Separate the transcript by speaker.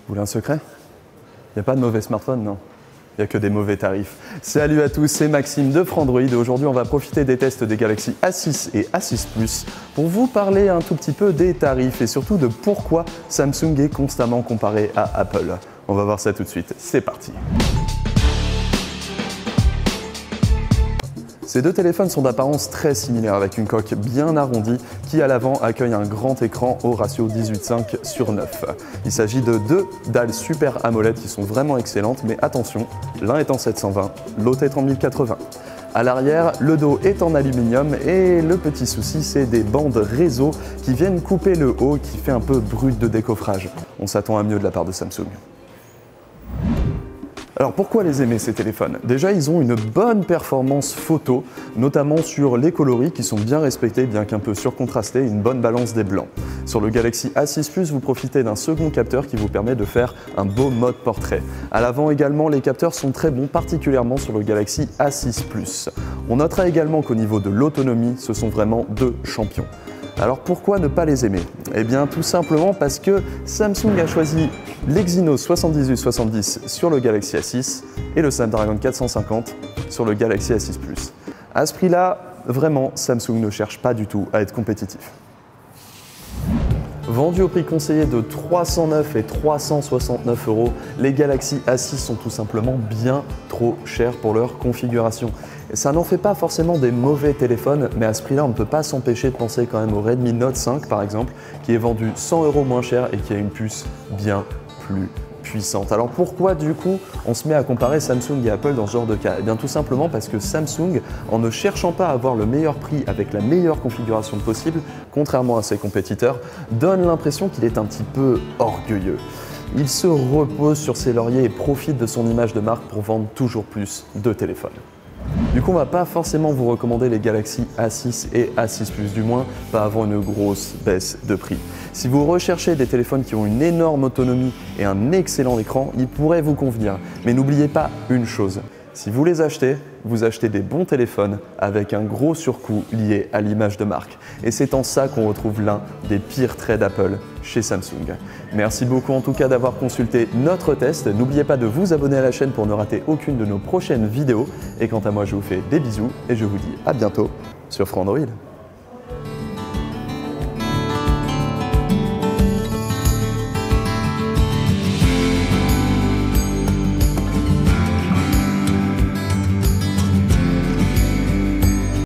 Speaker 1: Vous voulez un secret? Il n'y a pas de mauvais smartphone, non? Il n'y a que des mauvais tarifs. Salut à tous, c'est Maxime de Frandroid et aujourd'hui on va profiter des tests des Galaxy A6 et A6 Plus pour vous parler un tout petit peu des tarifs et surtout de pourquoi Samsung est constamment comparé à Apple. On va voir ça tout de suite, c'est parti. Ces deux téléphones sont d'apparence très similaires avec une coque bien arrondie qui à l'avant accueille un grand écran au ratio 18:9. Il s'agit de deux dalles Super AMOLED qui sont vraiment excellentes, mais attention, l'un est en 720, l'autre est en 1080. À l'arrière, le dos est en aluminium et le petit souci, c'est des bandes réseau qui viennent couper le haut qui fait un peu brut de décoffrage. On s'attend à mieux de la part de Samsung. Alors pourquoi les aimer ces téléphones? Déjà ils ont une bonne performance photo, notamment sur les coloris qui sont bien respectés bien qu'un peu surcontrastés, une bonne balance des blancs. Sur le Galaxy A6 Plus, vous profitez d'un second capteur qui vous permet de faire un beau mode portrait. À l'avant également, les capteurs sont très bons, particulièrement sur le Galaxy A6 Plus. On notera également qu'au niveau de l'autonomie, ce sont vraiment deux champions. Alors pourquoi ne pas les aimer? Eh bien tout simplement parce que Samsung a choisi l'Exynos 7870 sur le Galaxy A6 et le Snapdragon 450 sur le Galaxy A6 Plus. À ce prix-là, vraiment, Samsung ne cherche pas du tout à être compétitif. Vendus au prix conseillé de 309 et 369 €, les Galaxy A6 sont tout simplement bien trop chers pour leur configuration. Et ça n'en fait pas forcément des mauvais téléphones, mais à ce prix-là, on ne peut pas s'empêcher de penser quand même au Redmi Note 5 par exemple, qui est vendu 100 € moins cher et qui a une puce bien plus puissante. Alors pourquoi du coup on se met à comparer Samsung et Apple dans ce genre de cas? Eh bien tout simplement parce que Samsung, en ne cherchant pas à avoir le meilleur prix avec la meilleure configuration possible, contrairement à ses compétiteurs, donne l'impression qu'il est un petit peu orgueilleux. Il se repose sur ses lauriers et profite de son image de marque pour vendre toujours plus de téléphones. Du coup, on ne va pas forcément vous recommander les Galaxy A6 et A6 Plus, du moins pas avant une grosse baisse de prix. Si vous recherchez des téléphones qui ont une énorme autonomie et un excellent écran, ils pourraient vous convenir. Mais n'oubliez pas une chose, si vous les achetez, vous achetez des bons téléphones avec un gros surcoût lié à l'image de marque. Et c'est en ça qu'on retrouve l'un des pires traits d'Apple chez Samsung. Merci beaucoup en tout cas d'avoir consulté notre test. N'oubliez pas de vous abonner à la chaîne pour ne rater aucune de nos prochaines vidéos. Et quant à moi, je vous fais des bisous et je vous dis à bientôt sur Frandroid.